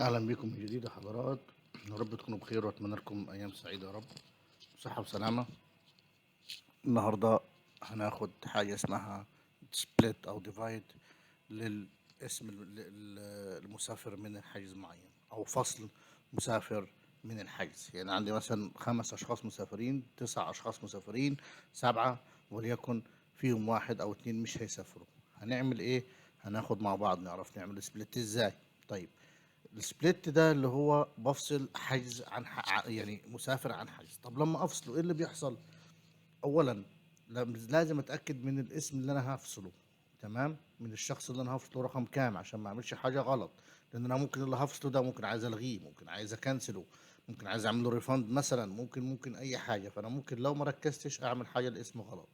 أهلا بكم من جديد يا حضرات. يا رب تكونوا بخير وأتمنى لكم أيام سعيدة يا رب، صحة وسلامة. النهاردة هناخد حاجة اسمها سبليت أو ديفايد للاسم المسافر من الحيز معين، أو فصل مسافر من الحيز. يعني عندي مثلا 5 أشخاص مسافرين، 9 أشخاص مسافرين، 7، وليكن فيهم واحد أو اتنين مش هيسافروا. هنعمل إيه؟ هناخد مع بعض نعرف نعمل سبليت إزاي. طيب، السبليت ده اللي هو بفصل حيز عن يعني مسافر عن حيز. طب لما افصله ايه اللي بيحصل؟ اولا لازم اتاكد من الاسم اللي انا هفصله، تمام، من الشخص اللي انا هفصله رقم كام عشان ما اعملش حاجه غلط. لان انا ممكن اللي هفصله ده ممكن عايز الغيه، ممكن عايز اكنسله، ممكن عايز اعمل له ريفند مثلا، ممكن اي حاجه. فانا ممكن لو ما ركزتش اعمل حاجه الاسم غلط،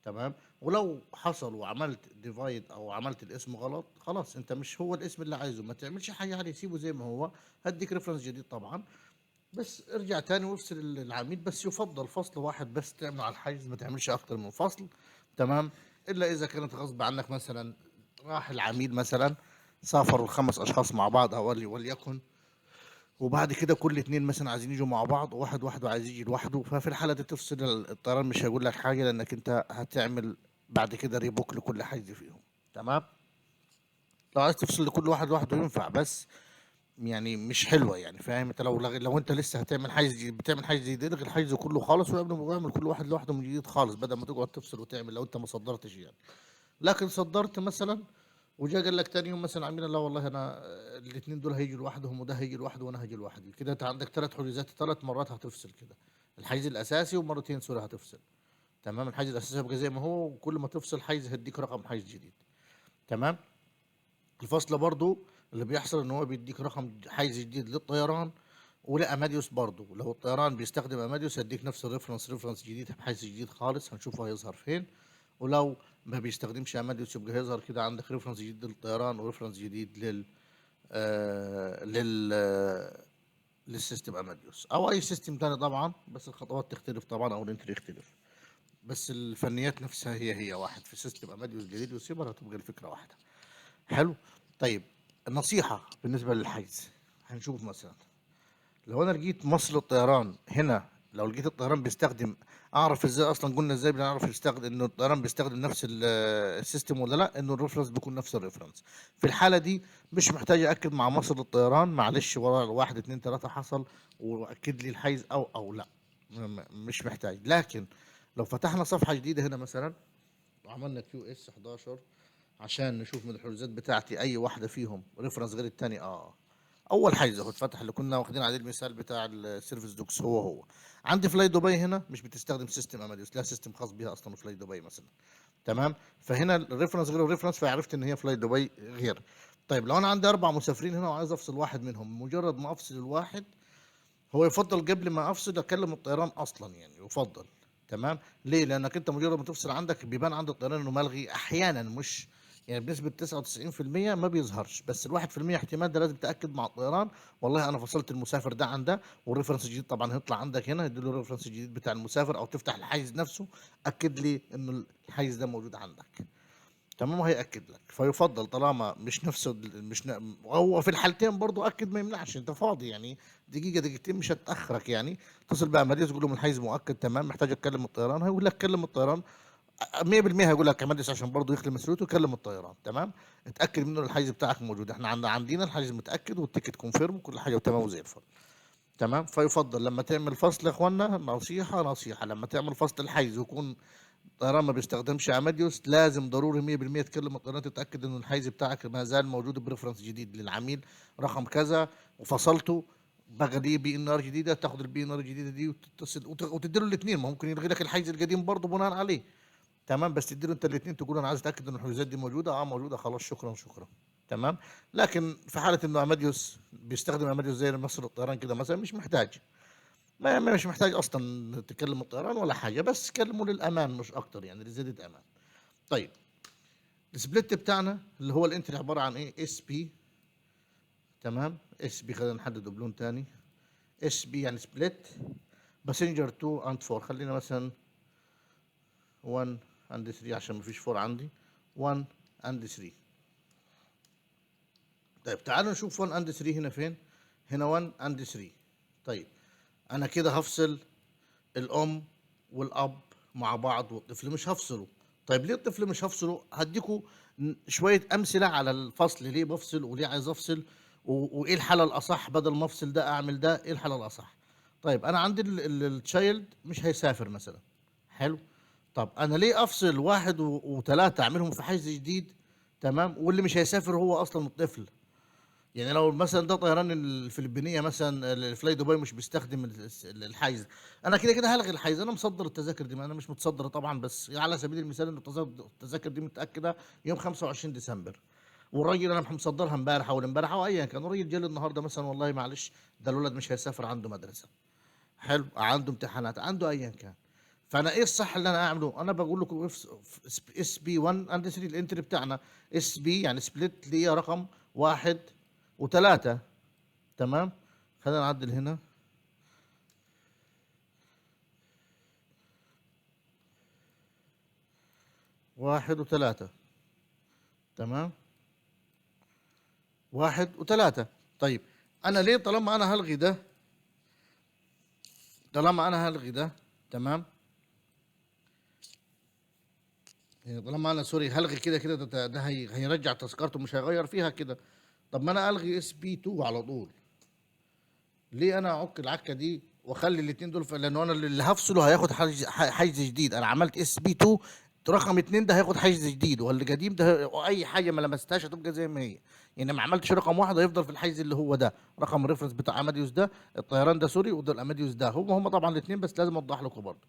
تمام. ولو حصل وعملت ديفايد او عملت الاسم غلط، خلاص انت مش هو الاسم اللي عايزه، ما تعملش حاجه عليه، سيبه زي ما هو. هديك ريفرنس جديد طبعا، بس ارجع تاني وافصل العميل. بس يفضل فصل واحد بس تعمل على الحيز، ما تعملش اكتر من فصل، تمام. الا اذا كانت غصب عنك، مثلا راح العميل مثلا، سافروا ال5 اشخاص مع بعض او وليكن، وبعد كده كل اتنين مثلا عايزين يجوا مع بعض، وواحد وحده عايز يجي لوحده. ففي الحالة دي تفصل الطيران، مش هيقول لك حاجة لأنك أنت هتعمل بعد كده ريبوك لكل حيز فيهم، تمام. لو عايز تفصل لكل واحد لوحده ينفع، بس يعني مش حلوة، يعني فاهم انت. لو انت لسه هتعمل حيز جديد، بتعمل حيز جديد، الغي الحيز كله خالص واعمل كل واحد لوحده من جديد خالص، بدل ما تقعد تفصل وتعمل لو انت ما صدرتش يعني. لكن صدرت مثلا، وجا قال لك تاني يوم مثلا عميل، لا والله انا الاثنين دول هيجوا لوحدهم، وده هيجي لوحده وانا هيجي لوحدي، كده انت عندك 3 حجوزات، 3 مرات هتفصل كده. الحيز الاساسي ومرتين سوري هتفصل، تمام. الحيز الاساسي هيبقى زي ما هو، وكل ما تفصل حيز هيديك رقم حيز جديد، تمام. الفصل برضو اللي بيحصل ان هو بيديك رقم حيز جديد للطيران ولاماديوس برضو. لو الطيران بيستخدم اماديوس هيديك نفس ريفرنس جديد بحيز جديد خالص، هنشوفه هيظهر فين. ولو ما بيستخدمش اماديوس يبقى هيظهر كده عندك ريفرنس جديد للطيران وريفرنس جديد لل آه لل آه للسيستم اماديوس او اي سيستم تاني طبعا، بس الخطوات تختلف طبعا او الانتر يختلف، بس الفنيات نفسها هي واحد. في سيستم اماديوس جديد وسيبر هتبقى الفكره واحده. حلو. طيب، النصيحة بالنسبة للحجز، هنشوف مثلا لو انا لقيت مصر الطيران هنا، لو لقيت الطيران بيستخدم، اعرف ازاي اصلا؟ قلنا ازاي بنعرف يستخدم انه الطيران بيستخدم نفس السيستم ولا لا؟ انه الريفرنس بيكون نفس الريفرنس. في الحالة دي مش محتاج اكد مع مصر الطيران، معلش ورا 1 2 3 حصل واكد لي الحيز او لا، مش محتاج. لكن لو فتحنا صفحة جديدة هنا مثلا وعملنا كيو اس 11 عشان نشوف من الحجوزات بتاعتي اي واحده فيهم ريفرنس غير التاني، اول حيز اهو اتفتح اللي كنا واخدين عليه المثال بتاع السيرفيس دوكس، هو عندي فلاي دبي هنا مش بتستخدم سيستم اماديوس، لا سيستم خاص بيها اصلا فلاي دبي مثلا، تمام. فهنا الريفرنس غير الريفرنس، فعرفت ان هي فلاي دبي غير. طيب لو انا عندي 4 مسافرين هنا وعايز افصل واحد منهم، مجرد ما افصل الواحد، هو يفضل قبل ما افصل اكلم الطيران اصلا، يعني يفضل، تمام. ليه؟ لانك انت مجرد ما تفصل عندك بيبان عند الطيران انه ملغي احيانا، مش يعني بنسبة 99% ما بيظهرش، بس ال1% احتمال ده لازم تأكد مع الطيران. والله أنا فصلت المسافر ده عن ده، والريفرنس الجديد طبعا هيطلع عندك هنا، يديله الريفرنس الجديد بتاع المسافر، أو تفتح الحيز نفسه، أكد لي إنه الحيز ده موجود عندك، تمام. هيأكد لك. فيفضل طالما مش نفسه هو في الحالتين برضو أكد، ما يمنعش، أنت فاضي يعني دقيقة دقيقتين مش هتأخرك يعني. اتصل بأماديس تقول لهم الحيز مؤكد تمام، محتاج أتكلم الطيران، هيقول لك كلم الطيران 100%. هيقول لك أماديس عشان برضو يخلي مسؤوليته يكلم الطيران، تمام. اتأكد منه الحيز بتاعك موجود، احنا عندنا الحيز متأكد والتيكت كونفيرم وكل حاجة تمام وزي الفل، تمام. فيفضل لما تعمل فصل يا اخوانا، نصيحة لما تعمل فصل الحيز ويكون الطيران ما بيستخدمش اماديوس، لازم ضروري 100% تكلم الطيران تتاكد ان الحيز بتاعك ما زال موجود بريفرنس جديد للعميل رقم كذا، وفصلته بقى دي بي ان ار جديده، تاخد البي ان ار الجديده دي وتتصل وتدي له الاثنين. ما ممكن يلغي لك الحيز القديم برضه بناء عليه، تمام. بس تدي له انت الاثنين، تقول انا عايز اتاكد ان الحجوزات دي موجوده، موجوده، خلاص شكرا شكرا، تمام. لكن في حاله انه اماديوس بيستخدم اماديوس زي مصر الطيران كده مثلا، مش محتاج، مش محتاج اصلا تكلم الطيران ولا حاجه، بس كلمه للامان مش اكتر، يعني لزياده امان. طيب، السبليت بتاعنا اللي هو الانتري عباره عن ايه؟ اس بي، تمام. اس بي خلينا نحدده بلون تاني. اس بي يعني سبليت باسنجر 2 اند 4، خلينا مثلا 1 اند 3 عشان مفيش 4 عندي، 1 اند 3، طيب تعالوا نشوف 1 اند 3 هنا فين. هنا 1 اند 3. طيب انا كده هفصل الام والاب مع بعض والطفل مش هفصله. طيب ليه الطفل مش هفصله؟ هديكوا شويه امثله على الفصل، ليه بفصل وليه عايز افصل وايه الحاله الاصح بدل ما افصل ده اعمل ده، ايه الحاله الاصح. طيب انا عندي التشايلد مش هيسافر مثلا. حلو. طب انا ليه افصل واحد وثلاثه اعملهم في حيز جديد؟ تمام. واللي مش هيسافر هو اصلا الطفل. يعني لو مثلا ده طيران الفلبينيه مثلا الفلاي دبي مش بيستخدم الحيز، انا كده كده هلغي الحيز. انا مصدر التذاكر دي، ما انا مش متصدره طبعا، بس على سبيل المثال ان التذاكر دي متاكده يوم 25 ديسمبر. والراجل انا مصدرها امبارح او امبارح او ايا كان، الراجل جالي النهارده مثلا والله معلش ده الولد مش هيسافر عنده مدرسه. حلو. عنده امتحانات عنده ايا كان. فانا ايه الصح اللي انا اعمله؟ انا بقول لكم اس بي 1 اند 3 الانتري بتاعنا اس بي يعني سبليت اللي هي رقم واحد وثلاثة. تمام. خلينا نعدل هنا. واحد وثلاثة. تمام. واحد وثلاثة. طيب أنا ليه طالما أنا هلغي ده، طالما أنا هلغي ده. تمام. يعني طالما أنا سوري هلغي كده كده ده هيرجع تذكرته مش هيغير فيها كده. طب ما أنا ألغي اس بي 2 على طول. ليه أنا أعك العكة دي واخلي الاثنين دول لانه انا اللي هفصله هياخد حيز جديد. انا عملت اس بي 2 رقم اتنين ده هياخد حيز جديد، واللي قديم ده اي حاجه ما لمستهاش هتبقى زي ما هي. يعني ما عملتش رقم واحد هيفضل في الحيز اللي هو ده رقم الريفرنس بتاع اماديوس ده. الطيران ده سوري وده الاماديوس ده هم طبعا الاثنين، بس لازم اوضح لكم برضه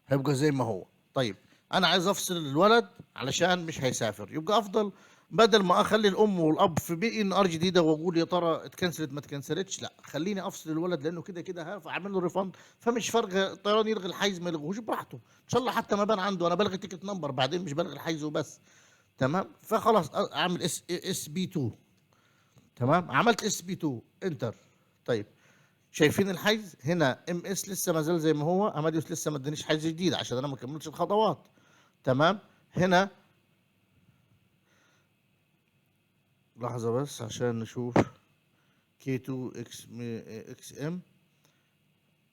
هيبقى زي ما هو. طيب انا عايز افصل الولد علشان مش هيسافر، يبقى افضل بدل ما اخلي الام والاب في بي ان ار جديده واقول يا ترى اتكنسلت ما اتكنسلتش، لا خليني افصل الولد لانه كده كده هعمل له ريفند. فمش فارقه الطيران يلغي الحيز ما يلغوش براحته ان شاء الله. حتى ما بان عنده انا بلغي تيكت نمبر بعدين مش بلغي الحيز وبس. تمام. فخلاص اعمل اس بي 2. تمام. عملت اس بي 2 انتر. طيب شايفين الحيز هنا ام اس لسه ما زال زي ما هو، اماديوس لسه ما ادانيش حيز جديد عشان انا ما كملتش الخطوات. تمام. هنا لحظة بس عشان نشوف كي 2 اكس ام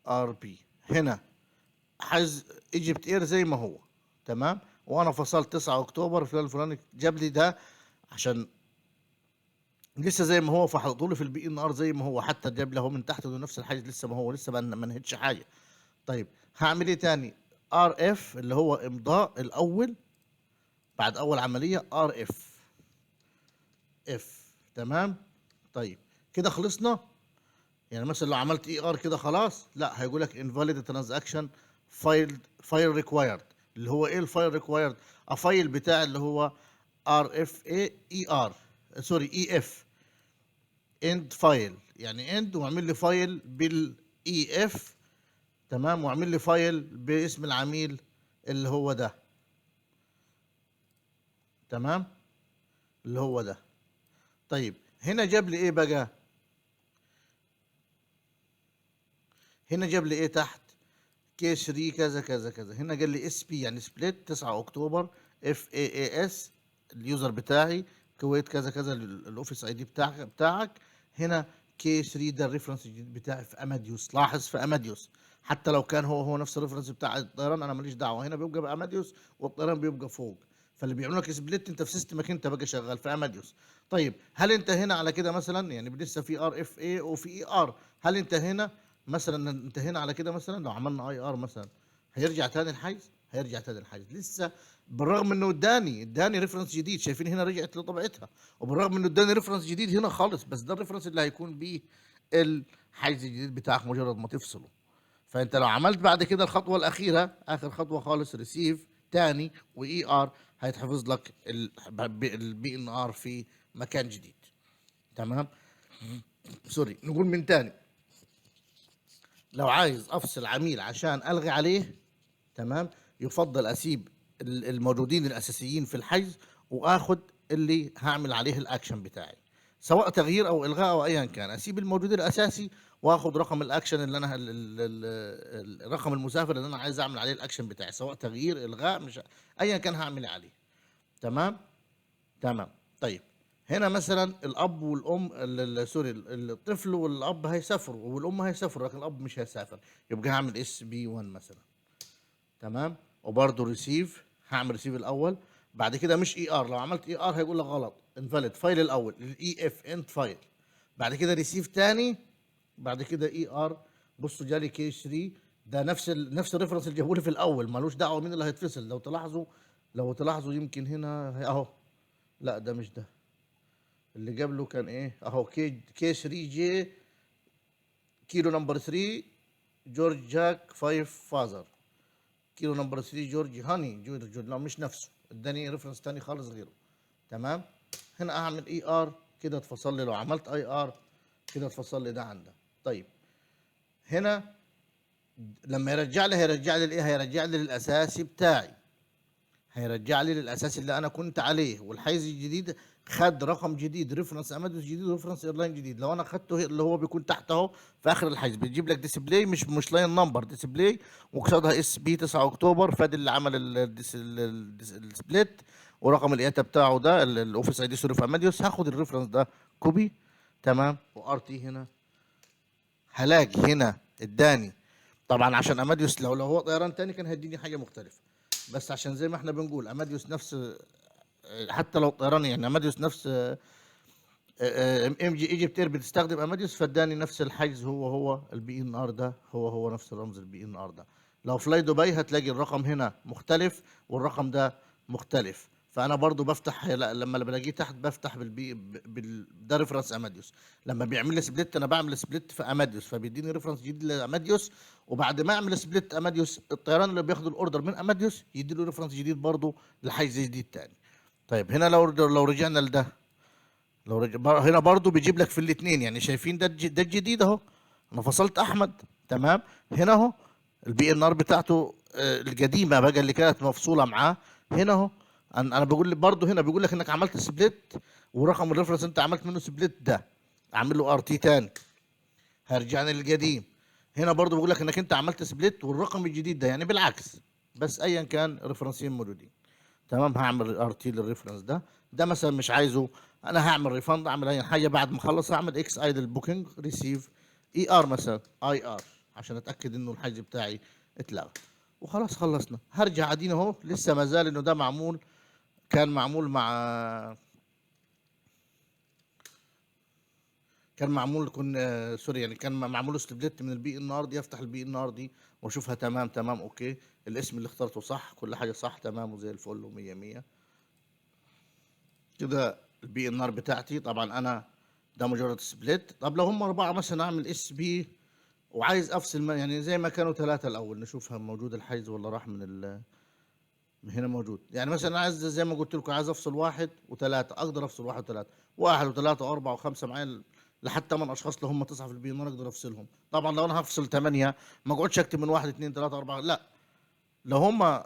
ار بي. هنا حيز ايجيبت اير زي ما هو. تمام. وانا فصلت 9 اكتوبر فلان الفلاني جاب لي ده عشان لسه زي ما هو، فحطوا لي في البي ان ار زي ما هو، حتى جاب له من تحت نفس الحيز لسه ما هو، لسه ما نهتش حاجه. طيب هعمل ايه تاني؟ ار اف اللي هو امضاء الاول بعد اول عمليه ار اف اف. تمام. طيب كده خلصنا. يعني مثلا لو عملت اي ار كده خلاص، لا هيقول لك invalid transaction file required. اللي هو ايه الفايل ريكوايرد؟ الفايل بتاع اللي هو ار اف اي ار سوري اي اف اند فايل، يعني اند واعمل لي فايل بالاي اف. تمام. واعمل لي فايل باسم العميل اللي هو ده. تمام. اللي هو ده. طيب هنا جاب لي ايه بقى؟ هنا جاب لي ايه تحت؟ كي 3 كذا كذا كذا. هنا قال لي اس بي يعني سبليت 9 اكتوبر اف اي اي اس اليوزر بتاعي كويت كذا كذا الاوفيس اي دي بتاعك. هنا كي 3 ده الريفرنس الجديد بتاعي في اماديوس. لاحظ في اماديوس حتى لو كان هو نفس الريفرنس بتاع الطيران انا ماليش دعوه، هنا بيبقى باماديوس والطيران بيبقى فوق. فاللي بيعملوا لك سبليت انت في سيستمك انت بقى شغال في اماديوس. طيب هل انت هنا على كده مثلا يعني لسه في ار اف اي وفي اي ار، هل انت هنا مثلا انتهينا على كده مثلا لو عملنا اي ار مثلا هيرجع تاني الحيز؟ هيرجع تاني الحيز لسه، بالرغم انه اداني ريفرنس جديد. شايفين هنا رجعت لطبيعتها، وبالرغم انه اداني ريفرنس جديد هنا خالص، بس ده الريفرنس اللي هيكون بيه الحيز الجديد بتاعك مجرد ما تفصله. فانت لو عملت بعد كده الخطوه الاخيره اخر خطوه خالص ريسيف تاني واي ار هيتحفظ لك البي ان ار في مكان جديد. تمام. سوري نقول من تاني. لو عايز افصل عميل عشان الغي عليه، تمام، يفضل اسيب الموجودين الاساسيين في الحجز واخد اللي هعمل عليه الاكشن بتاعي، سواء تغيير او الغاء او ايا كان. اسيب الموجود الاساسي واخد رقم الاكشن اللي انا الرقم المسافر اللي انا عايز اعمل عليه الاكشن بتاعي، سواء تغيير الغاء مش ايا كان هعمل عليه. تمام. تمام. طيب هنا مثلا الاب والام سوري الطفل والاب هيسافروا والام هيسافروا، لكن الاب مش هيسافر، يبقى هعمل اس بي 1 مثلا. تمام. وبرده ريسيف، هعمل ريسيف الاول، بعد كده مش اي ار، لو عملت اي ار هيقول لك غلط انفاليد، فايل الاول الاي اف انت فايل، بعد كده ريسيف تاني، بعد كده اي ار. بصوا جالي كي 3، ده نفس الريفرنس اللي جابوا لي في الاول، ملوش دعوه مين اللي هيتفصل. لو تلاحظوا يمكن هنا اهو، لا ده مش ده اللي قبله، كان ايه اهو كي 3 جي كيلو نمبر 3 جورج جاك 5 فازر، كيلو نمبر 3 جورج هاني جورج، لا مش نفسه، اداني ريفرنس تاني خالص غيره. تمام. هنا اعمل اي ار كده اتفصل لي، لو عملت اي ار كده اتفصل لي ده عن ده. طيب هنا لما يرجع لي هيرجع لي الايه، هيرجع لي للاساسي بتاعي، هيرجع لي للاساسي اللي انا كنت عليه، والحيز الجديد خد رقم جديد، ريفرنس امادوس جديد وريفرنس ايرلاين جديد. لو انا خدته اللي هو بيكون تحت اهو في اخر الحيز بيجيب لك ديسبلاي، مش لاين نمبر، ديسبلاي وقصادها اس بي 9 اكتوبر، فادي اللي عمل السبليت، ورقم الإياتا بتاعه ده الاوفيس اي دي سوري في اماديوس. هاخد الريفرنس ده كوبي، تمام، وار تي هنا، هلاقي هنا اداني. طبعا عشان اماديوس لو هو طيران تاني كان هيديني حاجه مختلفه، بس عشان زي ما احنا بنقول اماديوس نفس، حتى لو طيران يعني اماديوس نفس ام جي ايجيبت اير بتستخدم اماديوس، فاداني نفس الحجز، هو البي ان ار ده هو نفس الرمز البي ان ار ده. لو فلاي دبي هتلاقي الرقم هنا مختلف والرقم ده مختلف، فانا برضو بفتح لما بلاقيه تحت بفتح ده ريفرنس اماديوس. لما بيعمل لي سبليت انا بعمل سبليت في اماديوس، فبيديني ريفرنس جديد لاماديوس، وبعد ما اعمل سبليت اماديوس الطيران اللي بياخد الاوردر من اماديوس يدي له ريفرنس جديد برضو لحجز جديد تاني. طيب هنا لو رجعنا لده، هنا برضو بيجيب لك في الاثنين، يعني شايفين ده الجديد اهو، انا فصلت احمد، تمام. هنا اهو البي ان ار بتاعته القديمه بقى اللي كانت مفصوله معاه، هنا اهو. انا بقول لك برضو هنا بيقول لك انك عملت سبليت، ورقم الريفرنس انت عملت منه سبليت ده اعمل له ار تي تاني هيرجعني للقديم. هنا برضو بقول لك انك انت عملت سبليت والرقم الجديد ده، يعني بالعكس، بس ايا كان ريفرنسين موجودين. تمام. هعمل ار تي للريفرنس ده مثلا مش عايزه، انا هعمل ريفند، اعمل اي حاجه بعد ما اخلص اعمل اكس اي للبوكينج ريسيف اي ار مثلا اي ار عشان اتاكد انه الحجز بتاعي اتلغى، وخلاص خلصنا. هرجع ادينا اهو لسه ما زال انه ده معمول، كان معمول مع كان معمول كن سوري يعني كان معمول استبدلت من البي ان ار دي، افتح البي ان ار دي واشوفها تمام تمام اوكي، الاسم اللي اخترته صح، كل حاجه صح تمام وزي الفل ومية مية كده. البي ان ار بتاعتي طبعا انا ده مجرد سبليت. طب لو هم اربعه مثلا اعمل اس بي وعايز افصل يعني زي ما كانوا ثلاثه الاول، نشوفها موجود الحيز ولا راح من هنا موجود. يعني مثلا عايز زي ما قلت لكم عايز افصل واحد وثلاثه، اقدر افصل واحد وثلاثه، واحد وثلاثه واربعه وخمسه معايا لحد ثمان اشخاص، لو هم تسعه في البي ان ار اقدر افصلهم. طبعا لو انا هفصل ثمانيه ما اقعدش اكتب من واحد اثنين ثلاثه اربعه، لا، لو هم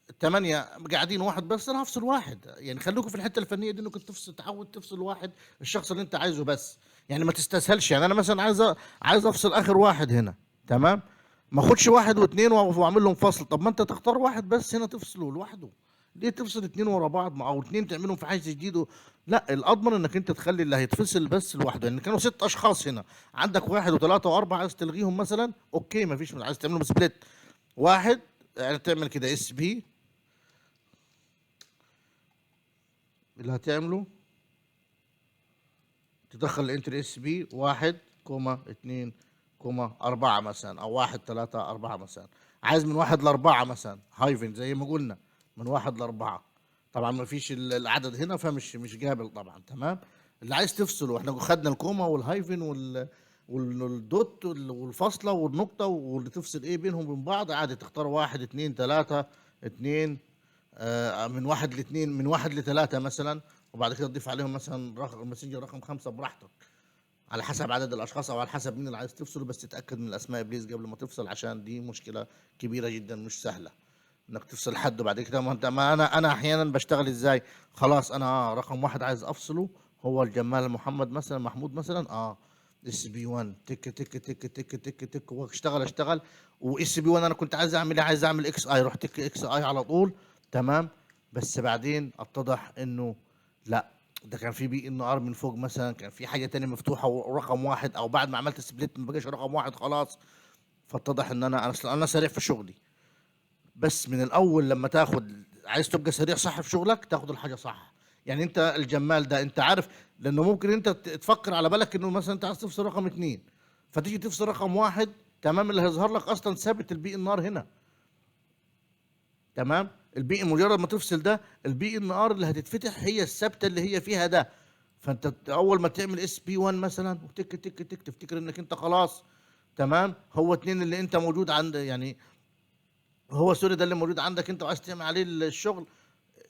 الثمانية قاعدين واحد بس انا هفصل واحد. يعني خلوكم في الحته الفنيه دي انك تفصل، تعود تفصل واحد الشخص اللي انت عايزه بس، يعني ما تستسهلش. يعني انا مثلا عايز افصل اخر واحد هنا، تمام، ما اخدش واحد واثنين واعمل لهم فصل. طب ما انت تختار واحد بس هنا تفصله لوحده، ليه تفصل اتنين ورا بعض او اتنين تعملهم في حيز جديد لا، الاضمن انك انت تخلي اللي هيتفصل بس لوحده. يعني كانوا ست اشخاص هنا، عندك واحد وثلاثه واربعه عايز تلغيهم مثلا اوكي ما فيش، عايز تعملهم سبليت واحد، يعني تعمل كده اس بي اللي هتعمله، تدخل الانتر اس بي واحد كوما اتنين كوما اربعة مثلا، او واحد تلاتة اربعة مثلا. عايز من واحد لاربعة مثلا هايفن زي ما قلنا، من واحد لاربعة. طبعا ما فيش العدد هنا فمش قابل طبعا، تمام. اللي عايز تفصله، احنا خدنا الكوما والهايفن والدوت والفاصلة والنقطة، واللي تفصل ايه بينهم وبين بعض عادي تختار واحد اتنين تلاتة اتنين، من واحد لاثنين، من واحد لثلاثة مثلا، وبعد كده تضيف عليهم مثلا رقم ماسنجر رقم خمسة براحتك، على حسب عدد الأشخاص أو على حسب مين اللي عايز تفصله. بس تتأكد من الأسماء بليز قبل ما تفصل، عشان دي مشكلة كبيرة جدا مش سهلة إنك تفصل حد. وبعد كده ما أنت ما أنا أحيانا بشتغل إزاي، خلاص أنا رقم واحد عايز أفصله هو الجمال محمد مثلا محمود مثلا اس بي 1 تك تك تك تك تك تك واشتغل. واس بي 1 انا كنت عايز اعمل ايه، عايز اعمل اكس اي، رحت تك اكس اي على طول، تمام. بس بعدين اتضح انه لا، ده كان في بي ان ار من فوق مثلا، كان في حاجه تانية مفتوحه ورقم واحد، او بعد ما عملت سبليت ما بقاش رقم واحد خلاص. فاتضح ان انا اصلا انا سريع في شغلي. بس من الاول لما تاخد، عايز تبقى سريع صح في شغلك، تاخد الحاجه صح. يعني انت الجمال ده انت عارف، لانه ممكن انت تفكر على بالك انه مثلا انت عايز تفصل رقم اتنين، فتيجي تفصل رقم واحد، تمام، اللي هيظهر لك اصلا ثابت البي ان ار هنا. تمام. البي مجرد ما تفصل ده، البي ان ار اللي هتتفتح هي الثابته اللي هي فيها ده. فانت اول ما تعمل اس بي 1 مثلا وتك تك تك تفتكر انك انت خلاص. تمام. هو اتنين اللي انت موجود عند يعني، هو سوري ده اللي موجود عندك انت وعايز تعمل عليه الشغل،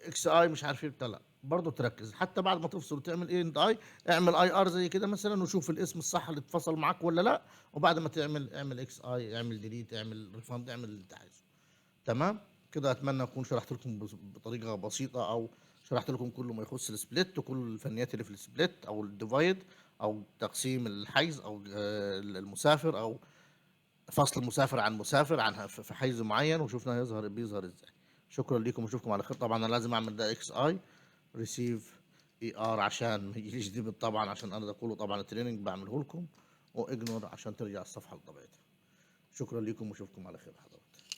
اكس اي مش عارف ايه بتاع، لا برضه تركز حتى بعد ما تفصل وتعمل ايه انت اي، اعمل اي ار زي كده مثلا وشوف الاسم الصح اللي اتفصل معاك ولا لا. وبعد ما تعمل اعمل اكس اي، اعمل ديليت، اعمل ريفاند، اعمل اللي انت عايزه. تمام. كده اتمنى اكون شرحت لكم بطريقه بسيطه، او شرحت لكم كل ما يخص السبليت وكل الفنيات اللي في السبليت او الديفايد، او تقسيم الحيز، او المسافر، او فصل المسافر عن مسافر عن في حيز معين، وشفنا بيظهر ازاي. شكرا لكم واشوفكم على خير. طبعا انا لازم اعمل ده اكس اي ريسيف اي ار عشان ما يجيش ديبت، طبعا عشان انا ده كله طبعا التريننج بعمله لكم، واجنور عشان ترجع الصفحه لطبيعتها. شكرا لكم واشوفكم على خير حضرتك.